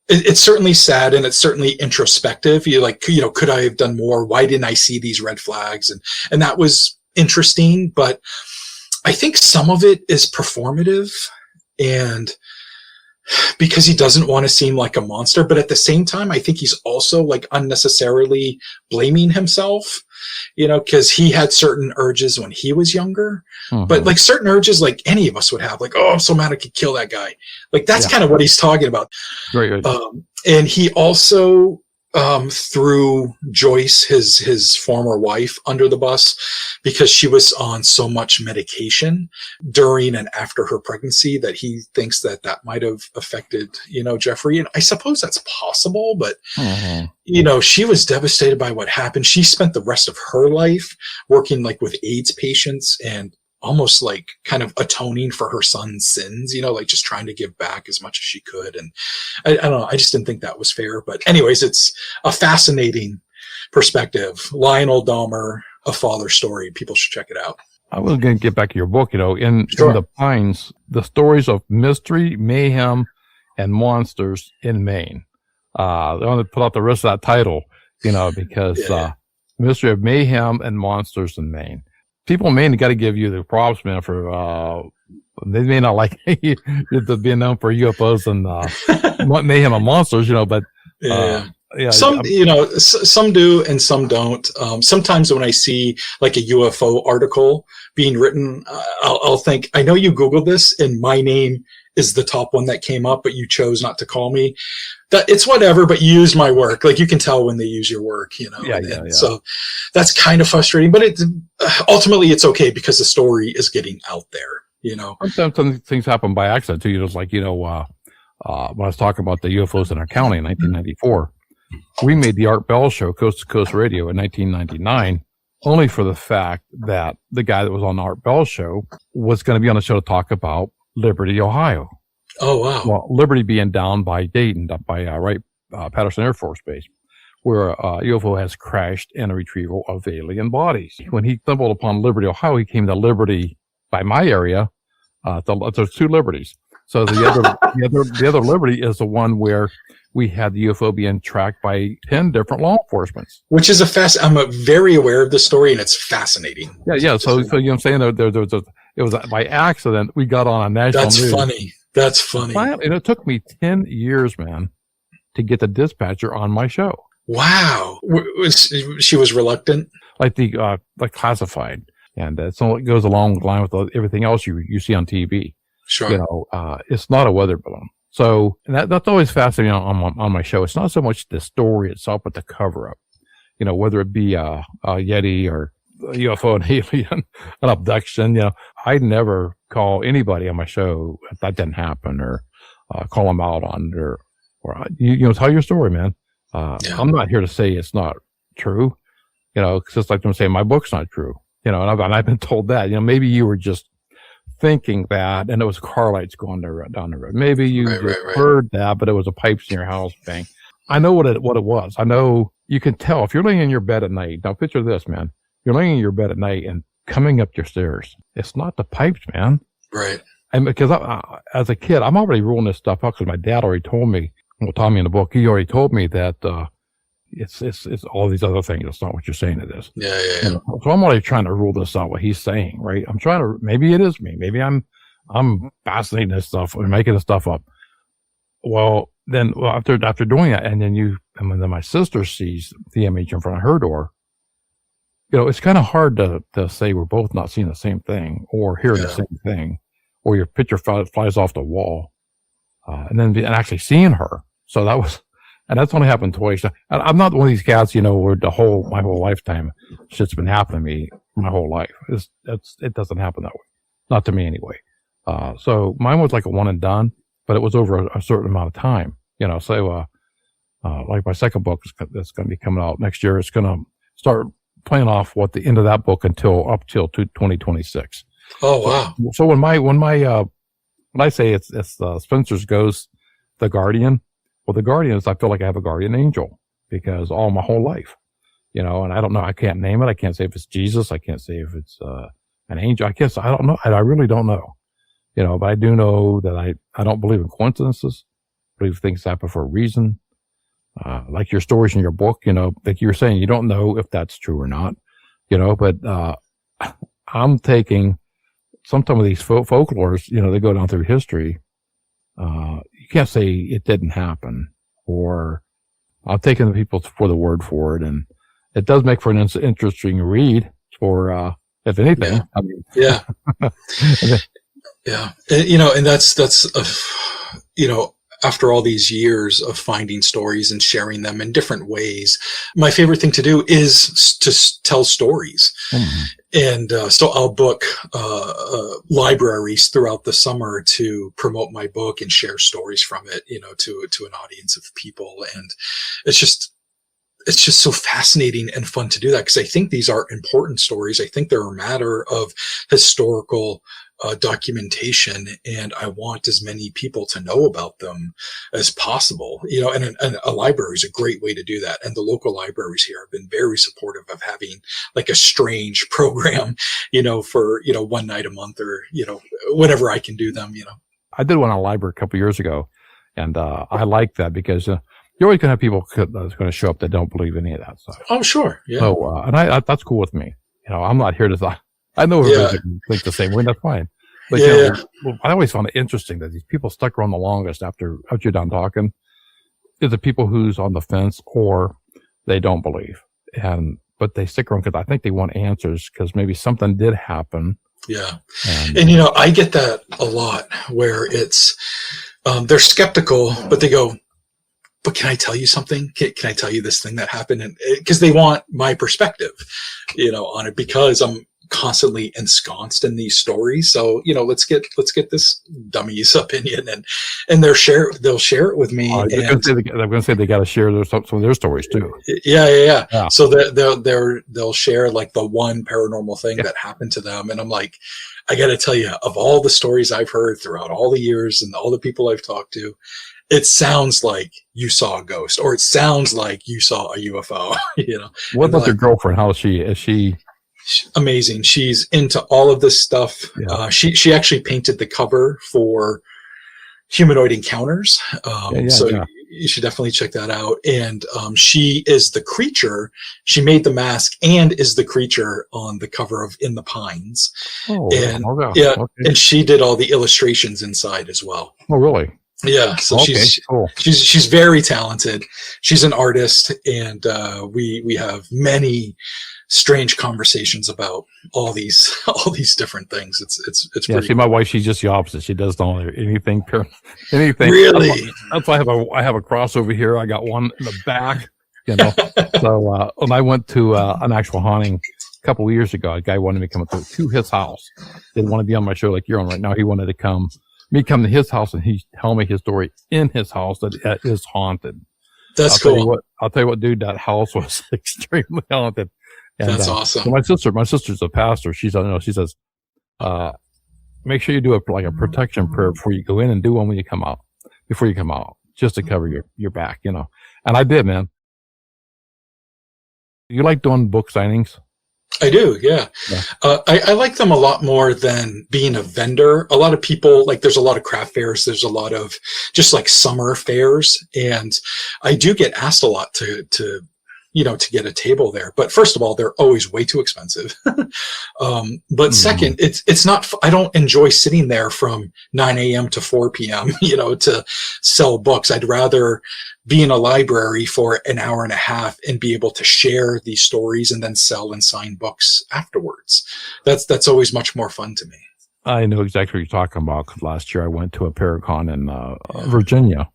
It's certainly sad, and it's certainly introspective. Could I have done more? Why didn't I see these red flags? And that was interesting, but I think some of it is performative, and because he doesn't want to seem like a monster, but at the same time, I think he's also like unnecessarily blaming himself, because he had certain urges when he was younger, but like certain urges like any of us would have, like, oh, I'm so mad I could kill that guy. Like that's kind of what he's talking about. Right. And he also threw Joyce, his former wife, under the bus because she was on so much medication during and after her pregnancy that he thinks that might have affected, Jeffrey. And I suppose that's possible, but, she was devastated by what happened. She spent the rest of her life working like with AIDS patients and almost like kind of atoning for her son's sins, like just trying to give back as much as she could. And I don't know, I just didn't think that was fair. But anyways, it's a fascinating perspective. Lionel Dahmer, A Father's Story. People should check it out. I was going to get back to your book, in the Pines, the stories of mystery, mayhem, and monsters in Maine. I want to put out the rest of that title, because mystery of mayhem and monsters in Maine. People in Maine got to give you the props, man, for, they may not like it being known for UFOs and, mayhem and monsters, but, some do and some don't. Sometimes when I see like a UFO article being written, I'll think, I know you Googled this and my name is the top one that came up, but you chose not to call me. That it's whatever, but you used my work. Like you can tell when they use your work, Yeah. So that's kind of frustrating, but ultimately it's okay because the story is getting out there, Sometimes some things happen by accident too. Just like, when I was talking about the UFOs in our county in 1994, we made the Art Bell show, Coast to Coast Radio, in 1999, only for the fact that the guy that was on the Art Bell show was going to be on the show to talk about Liberty, Ohio. Oh, wow. Well, Liberty being down by Dayton, up by Patterson Air Force Base, where a UFO has crashed in a retrieval of alien bodies. When he stumbled upon Liberty, Ohio, he came to Liberty by my area. There's two Liberties. So the other Liberty is the one where we had the UFO being tracked by 10 different law enforcements. Which is I'm very aware of the story, and it's fascinating. Yeah. So you know what I'm saying? It was by accident we got on a national news. That's funny. And it took me 10 years, man, to get the dispatcher on my show. Wow. She was reluctant? Like like classified. And so it goes along the line with everything else you see on TV. Sure. It's not a weather balloon. So that's always fascinating on my show. It's not so much the story itself, but the cover up. Whether it be a Yeti or a UFO, an alien, an abduction. I'd never call anybody on my show if that didn't happen, or call them out on it, or tell your story, man. I'm not here to say it's not true. Because it's like them saying my book's not true. And I've been told that. Maybe you were just thinking that, and it was car lights going down the road. Maybe you heard that, but it was a pipes in your house bang. I know what it was. I know you can tell if you're laying in your bed at night. Now picture this, man. You're laying in your bed at night and coming up your stairs. It's not the pipes, man. Right. And because as a kid, I'm already ruling this stuff out because my dad already told me. Well, Tommy in the book, he already told me that it's all these other things. It's not what you're saying it is. Yeah. So I'm already trying to rule this out, what he's saying, right? I'm trying to, maybe it is me. Maybe I'm fascinating this stuff or making this stuff up. Well, after doing that, and then my sister sees the image in front of her door, it's kind of hard to say we're both not seeing the same thing or hearing the same thing, or your picture flies off the wall, and actually seeing her. So and that's only happened twice. I'm not one of these cats, where my whole lifetime shit's been happening to me my whole life. It doesn't happen that way. Not to me anyway. So mine was like a one and done, but it was over a certain amount of time, so, like my second book that's going to be coming out next year. It's going to start playing off what the end of that book up till 2026. Oh, wow. So when I say it's Spencer's Ghost, the Guardian, well, the Guardian is, I feel like I have a guardian angel because all my whole life, and I don't know, I can't name it. I can't say if it's Jesus. I can't say if it's, an angel. I don't know. I really don't know, but I do know that I don't believe in coincidences. I believe things happen for a reason. Like your stories in your book, like you were saying, you don't know if that's true or not, but, I'm taking some of these folklores, they go down through history. You can't say it didn't happen, or I'm taking the people for the word for it. And it does make for an interesting read for, if anything. Yeah. Yeah. And that's, after all these years of finding stories and sharing them in different ways, my favorite thing to do is to tell stories. Mm-hmm. And so I'll book libraries throughout the summer to promote my book and share stories from it, to an audience of people. And it's just so fascinating and fun to do that, because I think these are important stories. I think they're a matter of historical documentation, and I want as many people to know about them as possible. And a library is a great way to do that. And the local libraries here have been very supportive of having like a strange program, for, one night a month, or, whatever I can do them, I did one on a library a couple of years ago, and I like that because you're always going to have people that's going to show up that don't believe any of that stuff. Oh, sure. Yeah. So, and I that's cool with me. I'm not here to I know everybody think the same way. That's fine. But I always found it interesting that these people stuck around the longest after you're done talking is the people who's on the fence or they don't believe, but they stick around because I think they want answers, because maybe something did happen. Yeah. And And, I get that a lot where it's, they're skeptical, but they go, but can I tell you something? Can I tell you this thing that happened? And because they want my perspective, on it, because I'm constantly ensconced in these stories. So, let's get this dummy's opinion, and they'll share it with me. I'm going to say they got to share some of their stories too. Yeah. So they'll share like the one paranormal thing that happened to them. And I'm like, I got to tell you, of all the stories I've heard throughout all the years and all the people I've talked to, it sounds like you saw a ghost, or it sounds like you saw a UFO, What about your girlfriend? How is she? Is she amazing? She's into all of this stuff. Yeah. She actually painted the cover for Humanoid Encounters. So you should definitely check that out. And she is the creature. She made the mask and is the creature on the cover of In the Pines. Okay. And she did all the illustrations inside as well. Oh, really? Yeah, so cool. she's very talented. She's an artist, and we have many strange conversations about all these different things. It's yeah. pretty See, my wife, she's just the opposite. She does not anything. Really. That's why I have a cross over here. I got one in the back. So when I went to an actual haunting a couple of years ago, a guy wanted me to come to his house. Didn't want to be on my show like you're on right now. He wanted to come to his house and he tell me his story in his house that is haunted. That's cool. I'll tell you what, dude, that house was extremely haunted. And, that's awesome. So my sister's a pastor. She says, make sure you do a protection prayer before you go in, and do one before you come out, just to cover your back, And I did, man. You like doing book signings? I do, yeah. I like them a lot more than being a vendor. A lot of people, there's a lot of craft fairs. There's a lot of just like summer fairs. And I do get asked a lot to get a table there. But first of all, they're always way too expensive. But second, it's not, I don't enjoy sitting there from 9 a.m. to 4 p.m., to sell books. I'd rather be in a library for an hour and a half and be able to share these stories and then sell and sign books afterwards. That's always much more fun to me. I know exactly what you're talking about, because last year I went to a Paracon in Virginia,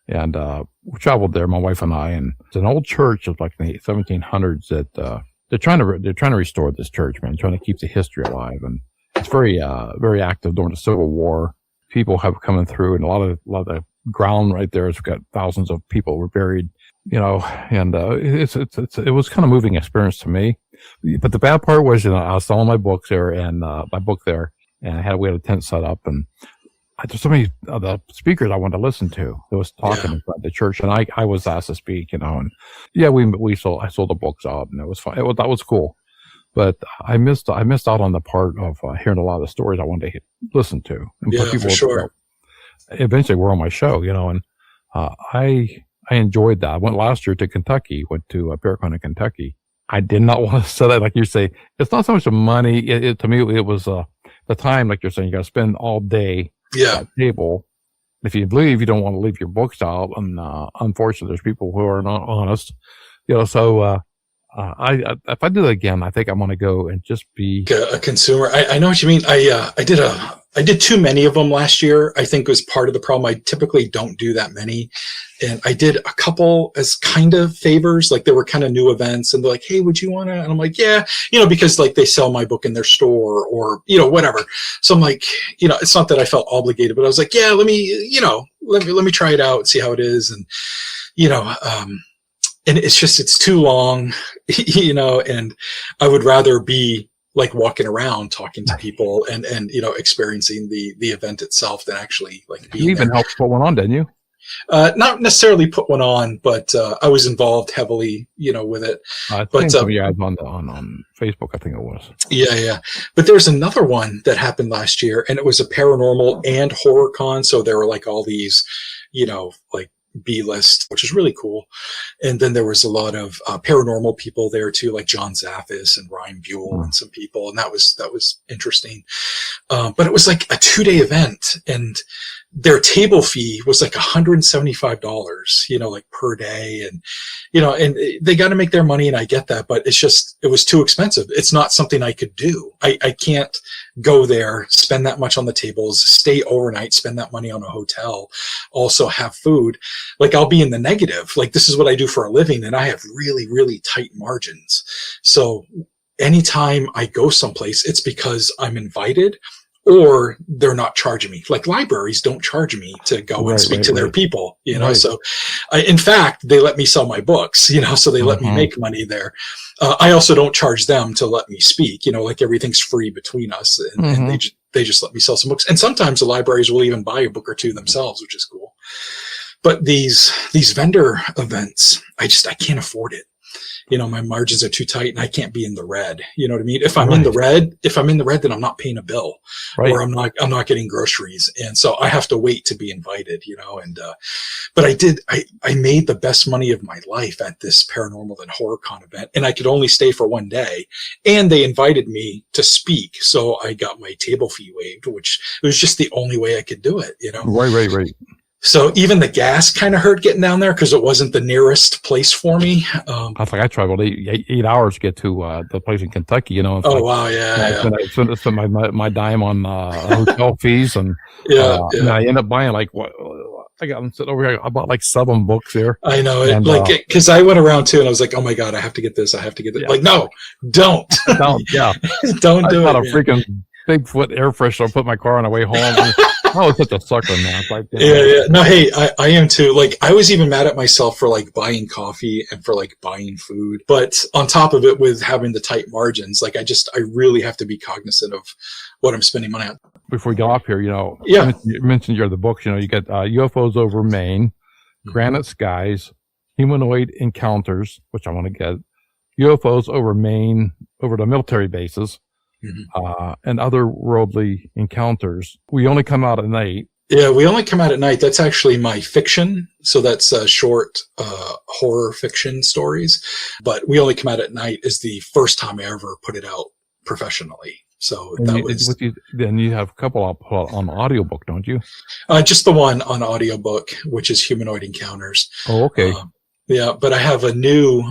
and we traveled there, my wife and I, and it's an old church of like the 1700s that they're trying to restore this church, man, trying to keep the history alive, and it's very active during the Civil War. People have coming through, and a lot of the ground right there has got thousands of people were buried, and it was kind of moving experience to me. But the bad part was, I was selling my books there, and my book there, and we had a tent set up, and there's so many of the speakers I wanted to listen to that was talking about the church, and I was asked to speak, and I sold the books out, and it was fun. That was cool. But I missed out on the part of hearing a lot of the stories I wanted to listen to. And people, for sure. Eventually were on my show, and I enjoyed that. I went last year to Kentucky, went to Paracon in Kentucky. I did not want to say that, like you say, it's not so much the money. To me, it was the time, like you're saying, you got to spend all day at the table. If you leave, you don't want to leave your books out. And unfortunately, there's people who are not honest, so if I do that again, I think I'm going to go and just be a consumer. I know what you mean. I did too many of them last year. I think was part of the problem. I typically don't do that many. And I did a couple as kind of favors, like they were kind of new events, and they're like, hey, would you want to? And I'm like, yeah, because like they sell my book in their store or, whatever. So I'm like, it's not that I felt obligated, but I was like, yeah, let me try it out and see how it is. And, and it's too long, and I would rather be like walking around talking to people and experiencing the event itself than actually like being You even helped put one on, didn't you? Not necessarily put one on, but I was involved heavily, with it. I think on Facebook, I think it was. Yeah. But there's another one that happened last year, and it was a paranormal and horror con. So there were like all these, like B-list, which is really cool. And then there was a lot of paranormal people there too, like John Zaffis and Ryan Buell and some people. And that was interesting. But it was like a 2-day event, and their table fee was like $175, like per day. And, and they got to make their money, and I get that, but it was too expensive. It's not something I could do. I can't go there, spend that much on the tables, stay overnight, spend that money on a hotel, also have food, like I'll be in the negative. Like this is what I do for a living, and I have really, really tight margins. So anytime I go someplace, it's because I'm invited or they're not charging me. Like libraries don't charge me to go and speak to their people, you know? So in fact, they let me sell my books, you know, so they let me make money there. I also don't charge them to let me speak, you know, like everything's free between us, and they just let me sell some books. And sometimes the libraries will even buy a book or two themselves, which is cool. But these vendor events, I can't afford it. You know, my margins are too tight and I can't be in the red. You know what I mean? If I'm in the red, then I'm not paying a bill, or I'm not getting groceries. And so I have to wait to be invited, you know, and, but I made the best money of my life at this paranormal and horror con event, and I could only stay for one day, and they invited me to speak. So I got my table fee waived, which was just the only way I could do it, you know? Right. So even the gas kind of hurt getting down there because it wasn't the nearest place for me. I think I traveled eight hours to get to the place in Kentucky. You know. Wow! Yeah. I spent my dime on hotel fees, and I ended up buying like what. I'm sitting over here. I bought like 7 books here. I know it, because I went around too, and I was like, "Oh my god, I have to get this. I have to get this." Yeah. Like, no, don't. Don't do it. I bought a freaking Bigfoot air freshener. Put my car on the way home. I was such a sucker, man. Like, No, hey, I am too. Like, I was even mad at myself for like buying coffee and for like buying food. But on top of it, with having the tight margins, like I really have to be cognizant of what I'm spending money on. Before we go off here, you know, you mentioned the books. You know, you got UFOs over Maine, Granite Skies, Humanoid Encounters, which I want to get, UFOs over Maine, over the military bases. And otherworldly encounters. We only come out at night. Yeah, we only come out at night. That's actually my fiction. So that's short horror fiction stories. But we only come out at night is the first time I ever put it out professionally. So then you have a couple on audiobook, don't you? Just the one on audiobook, which is Humanoid Encounters. Oh, okay. Yeah, but I have a new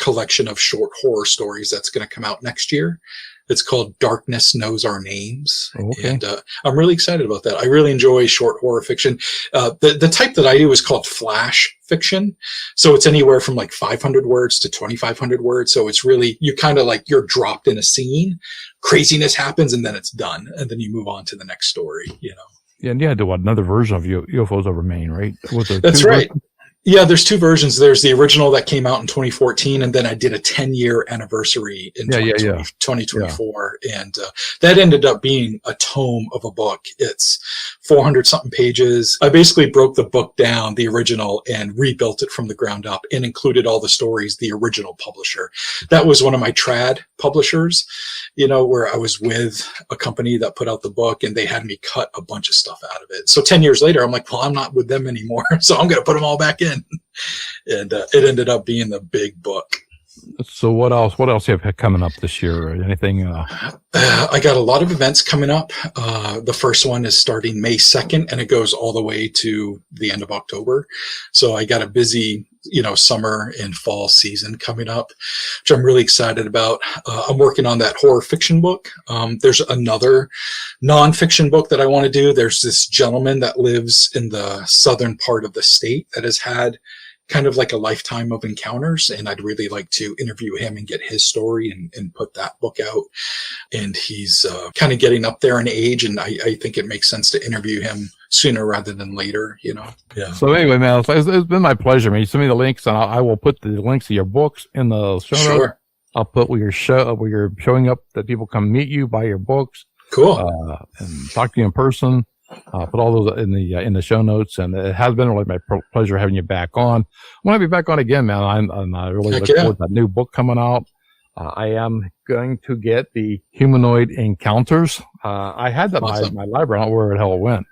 collection of short horror stories that's going to come out next year. It's called Darkness Knows Our Names. Okay. And I'm really excited about that. I really enjoy short horror fiction. The type that I do is called flash fiction. So it's anywhere from like 500 words to 2,500 words. So it's really, you kind of like, you're dropped in a scene, craziness happens, and then it's done. And then you move on to the next story, you know. Yeah, and you had another version of UFOs over Maine, right? That's right. Yeah, there's 2 versions. There's the original that came out in 2014, and then I did a 10-year anniversary in 2024. Yeah. And that ended up being a tome of a book. It's 400-something pages. I basically broke the book down, the original, and rebuilt it from the ground up and included all the stories, the original publisher. That was one of my trad publishers, you know, where I was with a company that put out the book, and they had me cut a bunch of stuff out of it. So 10 years later, I'm like, well, I'm not with them anymore, so I'm going to put them all back in. And it ended up being the big book. So what else you have coming up this year? Or anything? I got a lot of events coming up. The first one is starting May 2nd, and it goes all the way to the end of October. So I got a busy, you know, summer and fall season coming up, which I'm really excited about. I'm working on that horror fiction book. There's another nonfiction book that I want to do. There's this gentleman that lives in the southern part of the state that has had kind of like a lifetime of encounters, and I'd really like to interview him and get his story and put that book out. And he's kind of getting up there in age, and I think it makes sense to interview him sooner rather than later, you know. Yeah. So anyway, man, it's been my pleasure, man. You send me the links, and I will put the links to your books in the show notes. Sure. I'll put where you're showing up, that people come meet you, buy your books. Cool. And talk to you in person. Put all those in the show notes, and it has been really my pleasure having you back on. I want to be back on again, man. I really look forward to that new book coming out. I am going to get the Humanoid Encounters. I had that in my library. I don't know where the hell it went.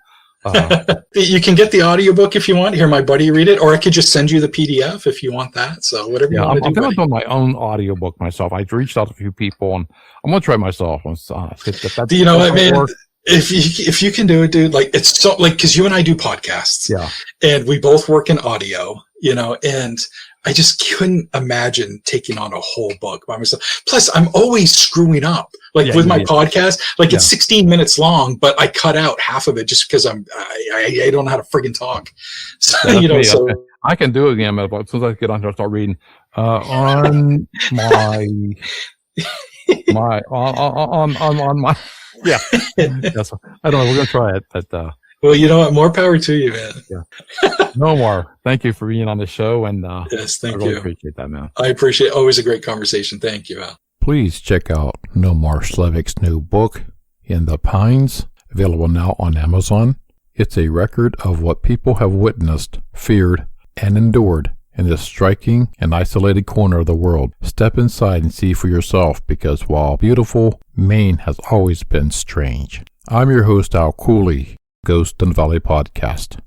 You can get the audiobook if you want. Hear my buddy read it, or I could just send you the PDF if you want that. So whatever you want to do. I'm going to do my own audiobook myself. I reached out to a few people, and I'm going to try it myself. Do you know what, man? If you can do it, dude, like it's so like, cause you and I do podcasts, and we both work in audio, you know, and I just couldn't imagine taking on a whole book by myself. Plus I'm always screwing up Like Yeah, with my yeah. podcast, like Yeah. it's 16 minutes long, but I cut out half of it just because I don't know how to friggin' talk. So, Yeah, that's me. so Okay. I can do it again, but as soon as I get on here, I'll start reading. On my on my yeah. Yes, I don't know. We're gonna try it, but well, you know what? More power to you, man. Nomar, thank you for being on the show, and Yes, I thank really you. appreciate that, man. I appreciate always a great conversation. Thank you, Al. Please check out Nomar Slevik's new book, In the Pines, available now on Amazon. It's a record of what people have witnessed, feared, and endured in this striking and isolated corner of the world. Step inside and see for yourself, because while beautiful, Maine has always been strange. I'm your host, Al Cooley, Ghost in the Valley Podcast.